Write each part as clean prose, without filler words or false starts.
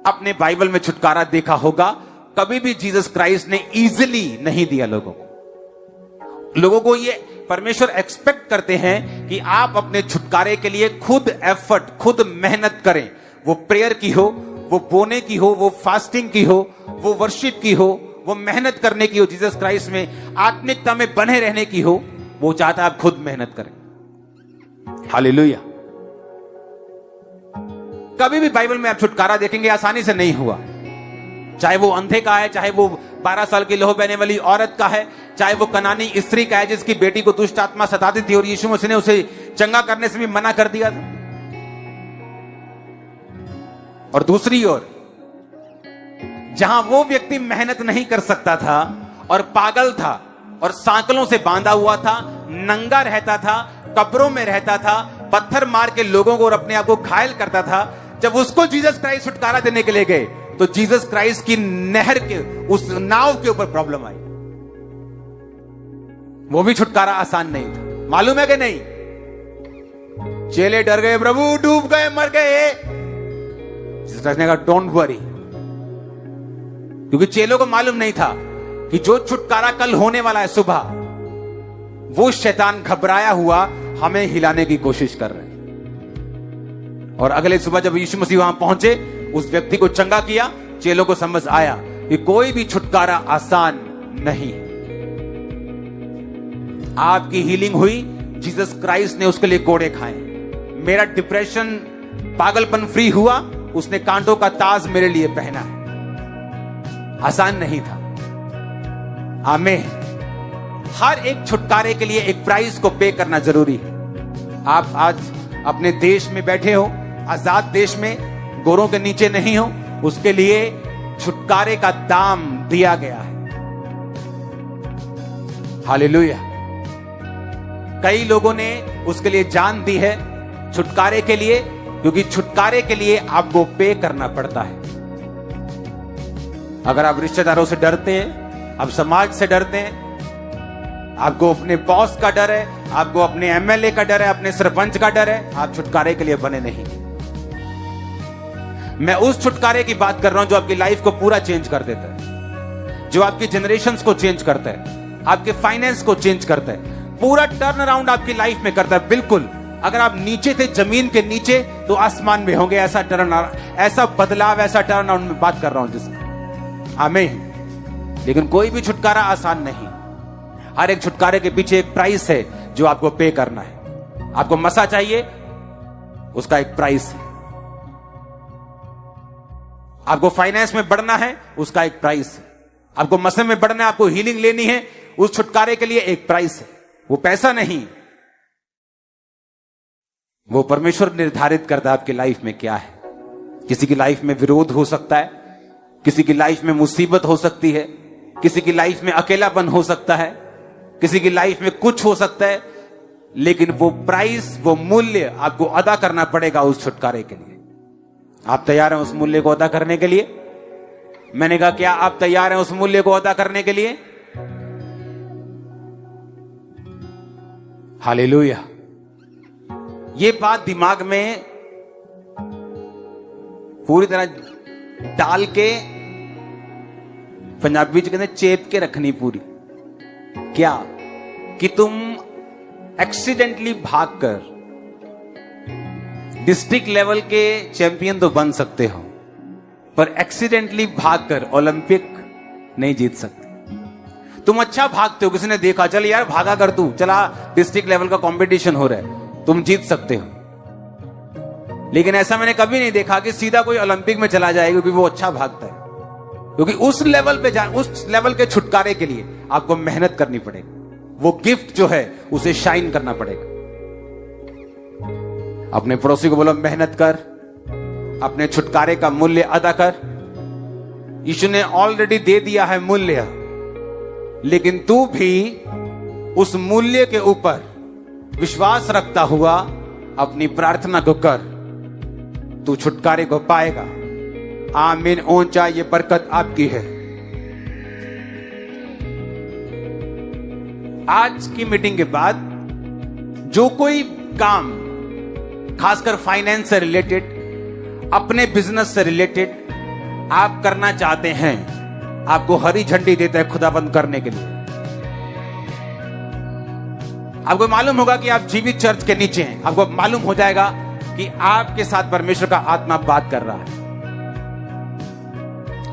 आपने बाइबल में छुटकारा देखा होगा, कभी भी जीसस क्राइस्ट ने इजीली नहीं दिया लोगों को ये परमेश्वर एक्सपेक्ट करते हैं कि आप अपने छुटकारे के लिए खुद एफर्ट, खुद मेहनत करें। वो प्रेयर की हो, वो बोने की हो, वो फास्टिंग की हो, वो वर्शिप की हो, वो मेहनत करने की हो, जीसस क्राइस्ट में आत्मिकता में बने रहने की हो, वो चाहता है आप खुद मेहनत करें। हालेलुया। कभी भी बाइबल में आप छुटकारा देखेंगे आसानी से नहीं हुआ। चाहे वो अंधे का है, चाहे वो 12 साल की लहू बहने वाली औरत का है, चाहे वो कनानी स्त्री का है जिसकी बेटी को दुष्ट आत्मा सताती थी और यीशु मसीह ने उसे चंगा करने से भी मना कर दिया था। और दूसरी ओर जहां वो व्यक्ति मेहनत नहीं कर सकता था और पागल था और सांकलों से बांधा हुआ था, नंगा रहता था, कब्रों में रहता था, पत्थर मार के लोगों को और अपने आप को घायल करता था, जब उसको जीसस क्राइस्ट छुटकारा देने के लिए गए तो जीसस क्राइस्ट की नहर के उस नाव के ऊपर प्रॉब्लम आई। वो भी छुटकारा आसान नहीं था, मालूम है कि नहीं? चेले डर गए, प्रभु डूब गए, मर गए। जीसस क्राइस्ट ने कहा डोंट वरी, क्योंकि चेलों को मालूम नहीं था कि जो छुटकारा कल होने वाला है सुबह, वो शैतान घबराया हुआ हमें हिलाने की कोशिश कर रहे हैं। और अगले सुबह जब यीशु मसीह वहां पहुंचे, उस व्यक्ति को चंगा किया, चेलों को समझ आया कि कोई भी छुटकारा आसान नहीं है। आपकी हीलिंग हुई, जीसस क्राइस्ट ने उसके लिए कोड़े खाए। मेरा डिप्रेशन, पागलपन फ्री हुआ, उसने कांटों का ताज मेरे लिए पहना है। आसान नहीं था। आमीन। हर एक छुटकारे के लिए एक प्राइस को पे करना जरूरी है। आप आज अपने देश में बैठे हो, आजाद देश में, गोरों के नीचे नहीं हो, उसके लिए छुटकारे का दाम दिया गया है। हालेलुया। कई लोगों ने उसके लिए जान दी है छुटकारे के लिए, क्योंकि छुटकारे के लिए आपको पे करना पड़ता है। अगर आप रिश्तेदारों से डरते हैं, आप समाज से डरते हैं, आपको अपने बॉस का डर है, आपको अपने एमएलए का डर है, अपने सरपंच का डर है, आप छुटकारे के लिए बने नहीं। मैं उस छुटकारे की बात कर रहा हूं जो आपकी लाइफ को पूरा चेंज कर देता है, जो आपकी जनरेशंस को चेंज करता है, आपके फाइनेंस को चेंज करता है, पूरा टर्न अराउंड आपकी लाइफ में करता है। बिल्कुल, अगर आप नीचे थे, जमीन के नीचे, तो आसमान में होंगे। ऐसा टर्न, ऐसा बदलाव, ऐसा टर्न अराउंड में बात कर रहा हूं जिसका। आमीन। लेकिन कोई भी छुटकारा आसान नहीं। हर एक छुटकारे के पीछे एक प्राइस है जो आपको पे करना है। आपको मसा चाहिए, उसका एक प्राइस है। आपको फाइनेंस में बढ़ना है, उसका एक प्राइस है। आपको मसले में बढ़ना है, आपको हीलिंग लेनी है, उस छुटकारे के लिए एक प्राइस है। वो पैसा नहीं, वो परमेश्वर निर्धारित करता है आपकी लाइफ में क्या है। किसी की लाइफ में विरोध हो सकता है, किसी की लाइफ में मुसीबत हो सकती है, किसी की लाइफ में अकेलापन हो सकता है, किसी की लाइफ में कुछ हो सकता है, लेकिन वो प्राइस, वो मूल्य आपको अदा करना पड़ेगा उस छुटकारे के लिए। आप तैयार हैं उस मूल्य को अदा करने के लिए? मैंने कहा, क्या आप तैयार हैं उस मूल्य को अदा करने के लिए? हालेलुया। ये बात दिमाग में पूरी तरह डाल के, पंजाबी में कहते हैं चेप के रखनी पूरी। क्या कि तुम एक्सीडेंटली भागकर डिस्ट्रिक्ट लेवल के चैंपियन तो बन सकते हो, पर एक्सीडेंटली भागकर ओलंपिक नहीं जीत सकते। तुम अच्छा भागते हो, किसी ने देखा, चल यार भागा कर तू, चला डिस्ट्रिक्ट लेवल का कंपटीशन हो रहा है, तुम जीत सकते हो। लेकिन ऐसा मैंने कभी नहीं देखा कि सीधा कोई ओलंपिक में चला जाए क्योंकि वो अच्छा भागता है। क्योंकि उस लेवल पे उस लेवल के छुटकारे के लिए आपको मेहनत करनी पड़ेगी। वो गिफ्ट जो है उसे शाइन करना पड़ेगा। अपने पड़ोसी को बोलो, मेहनत कर, अपने छुटकारे का मूल्य अदा कर। यीशु ने ऑलरेडी दे दिया है मूल्य, लेकिन तू भी उस मूल्य के ऊपर विश्वास रखता हुआ अपनी प्रार्थना को कर, तू छुटकारे को पाएगा। आमीन। ऊंचा ये बरकत आपकी है। आज की मीटिंग के बाद जो कोई काम, खासकर फाइनेंस से रिलेटेड, अपने बिजनेस से रिलेटेड, आप करना चाहते हैं, आपको हरी झंडी देता है खुदाबंद करने के लिए। आपको मालूम होगा कि आप जीवित चर्च के नीचे हैं, आपको मालूम हो जाएगा कि आपके साथ परमेश्वर का आत्मा बात कर रहा है।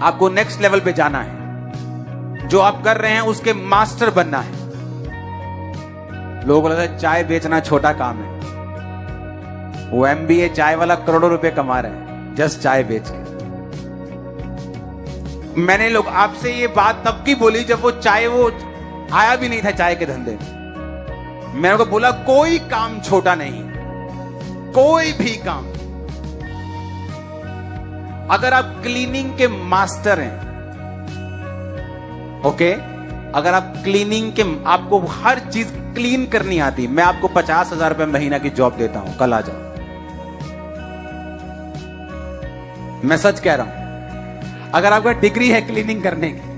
आपको नेक्स्ट लेवल पे जाना है, जो आप कर रहे हैं उसके मास्टर बनना है। लोगों को लगता है चाय बेचना छोटा काम है, वो MBA चाय वाला करोड़ों रुपए कमा रहे हैं जस्ट चाय बेच के। मैंने लोग आपसे ये बात तब की बोली जब वो आया भी नहीं था चाय के धंधे में। मैंने को बोला कोई काम छोटा नहीं, कोई भी काम। अगर आप क्लीनिंग के मास्टर हैं, ओके, अगर आप क्लीनिंग के, आपको हर चीज क्लीन करनी आती, मैं आपको 50,000 रुपए महीना की जॉब देता हूं, कल आ जाओ। मैं सच कह रहा हूं। अगर आपका डिग्री है क्लीनिंग करने की,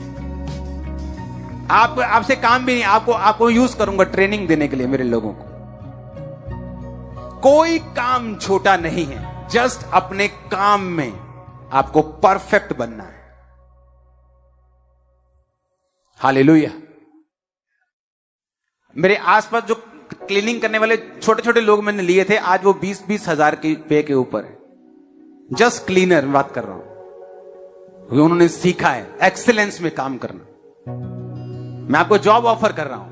आपसे काम भी नहीं, आपको यूज करूंगा ट्रेनिंग देने के लिए मेरे लोगों को। कोई काम छोटा नहीं है, जस्ट अपने काम में आपको परफेक्ट बनना है। हालेलुया। मेरे आसपास जो क्लीनिंग करने वाले छोटे छोटे लोग मैंने लिए थे, आज वो 20-20 हजार के पे के ऊपर है। जस्ट क्लीनर में बात कर रहा हूं, उन्होंने सीखा है एक्सीलेंस में काम करना। मैं आपको जॉब ऑफर कर रहा हूं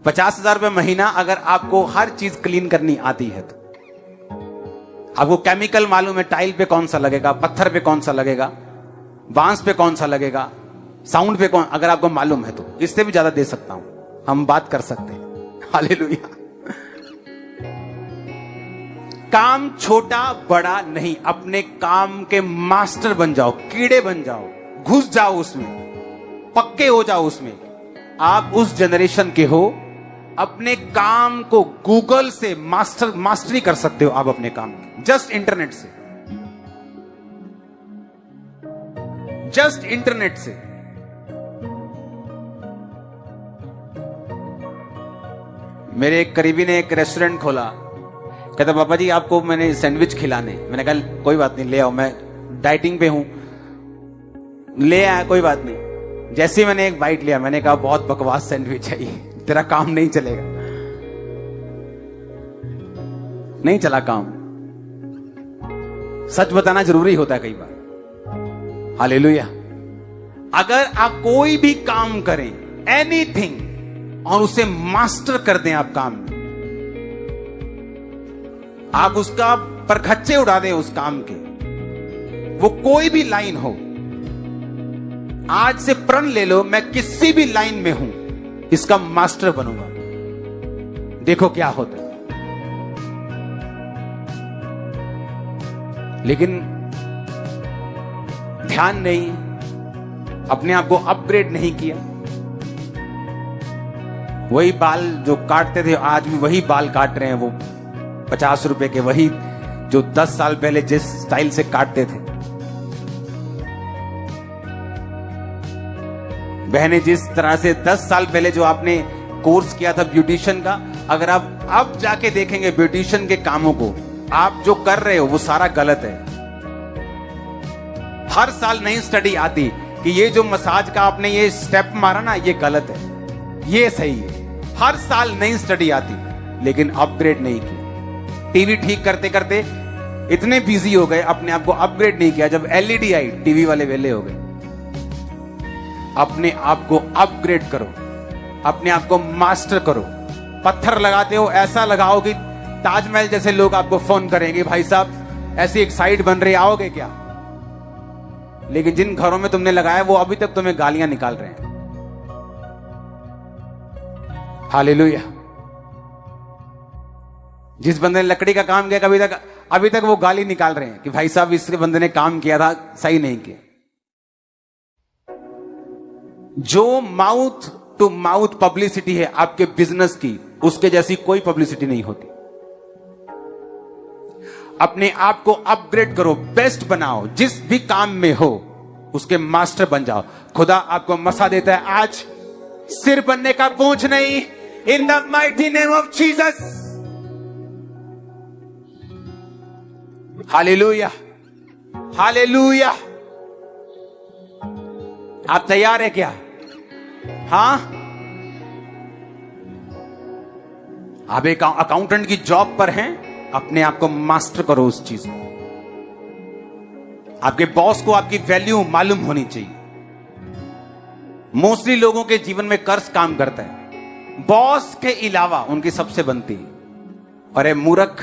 50,000 रुपए महीना, अगर आपको हर चीज क्लीन करनी आती है तो। आपको केमिकल मालूम है, टाइल पे कौन सा लगेगा, पत्थर पे कौन सा लगेगा, बांस पे कौन सा लगेगा, साउंड पे कौन, अगर आपको मालूम है तो इससे भी ज्यादा दे सकता हूं, हम बात कर सकते हैं। हालेलुया। काम छोटा बड़ा नहीं, अपने काम के मास्टर बन जाओ, कीड़े बन जाओ, घुस जाओ उसमें, पक्के हो जाओ उसमें। आप उस जनरेशन के हो, अपने काम को गूगल से मास्टरी कर सकते हो आप अपने काम की, जस्ट इंटरनेट से, जस्ट इंटरनेट से। मेरे एक करीबी ने एक रेस्टोरेंट खोला, कहता पापा जी आपको मैंने सैंडविच खिलाने। मैंने कहा कोई बात नहीं, ले आओ, मैं डाइटिंग पे हूं। ले आया, कोई बात नहीं। जैसे मैंने एक बाइट लिया, मैंने कहा बहुत बकवास सैंडविच है ये, तेरा काम नहीं चलेगा। नहीं चला काम। सच बताना जरूरी होता है कई बार। हालेलुया। अगर आप कोई भी काम करें, एनीथिंग, और उसे मास्टर कर दें आप काम में, आप उसका परखच्चे उड़ा दें उस काम के, वो कोई भी लाइन हो, आज से प्रण ले लो मैं किसी भी लाइन में हूं, इसका मास्टर बनूंगा। देखो क्या होता है। लेकिन ध्यान नहीं, अपने आप को अपग्रेड नहीं किया। वही बाल जो काटते थे आज भी वही बाल काट रहे हैं, वो 50 रुपए के, वही जो 10 साल पहले जिस स्टाइल से काटते थे। बहने, जिस तरह से 10 साल पहले जो आपने कोर्स किया था ब्यूटिशियन का, अगर आप अब जाके देखेंगे ब्यूटिशियन के कामों को, आप जो कर रहे हो वो सारा गलत है। हर साल नई स्टडी आती कि ये जो मसाज का आपने ये स्टेप मारा ना, ये गलत है, ये सही है। हर साल नई स्टडी आती, लेकिन अपग्रेड नहीं की। टीवी ठीक करते करते इतने बिजी हो गए, अपने आप को अपग्रेड नहीं किया। जब LED आई, टीवी वाले वेले हो गए। अपने आप को अपग्रेड करो, अपने आप को मास्टर करो। पत्थर लगाते हो, ऐसा लगाओ कि ताजमहल जैसे लोग आपको फोन करेंगे, भाई साहब ऐसी एक साइट बन रही, आओगे क्या? लेकिन जिन घरों में तुमने लगाया वो अभी तक तुम्हें गालियां निकाल रहे हैं। हालेलुया। जिस बंदे ने लकड़ी का काम किया अभी तक वो गाली निकाल रहे हैं कि भाई साहब इस बंदे ने काम किया था, सही नहीं किया। जो माउथ टू माउथ पब्लिसिटी है आपके बिजनेस की, उसके जैसी कोई पब्लिसिटी नहीं होती। अपने आप को अपग्रेड करो, बेस्ट बनाओ, जिस भी काम में हो उसके मास्टर बन जाओ। खुदा आपको मसा देता है आज, सिर बनने का पूंछ नहीं, in the mighty name of Jesus. Hallelujah, hallelujah. आप तैयार है क्या? हाँ, आप एक अकाउंटेंट की जॉब पर हैं, अपने आप को मास्टर करो उस चीज में। आपके बॉस को आपकी वैल्यू मालूम होनी चाहिए। मोस्टली लोगों के जीवन में कर्ज काम करता है, बॉस के अलावा उनकी सबसे बनती है। अरे मूर्ख,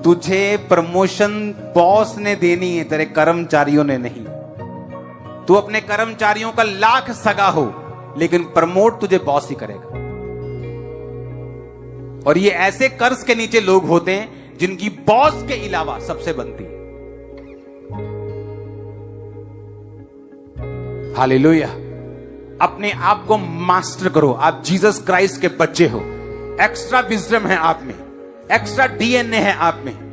तुझे प्रमोशन बॉस ने देनी है, तेरे कर्मचारियों ने नहीं। तू अपने कर्मचारियों का लाख सगा हो, लेकिन प्रमोट तुझे बॉस ही करेगा। और ये ऐसे कर्ज के नीचे लोग होते हैं जिनकी बॉस के अलावा सबसे बनती है। हालेलुया। अपने आप को मास्टर करो। आप जीसस क्राइस्ट के बच्चे हो। एक्स्ट्रा विजडम है आप में, एक्स्ट्रा डीएनए है आप में।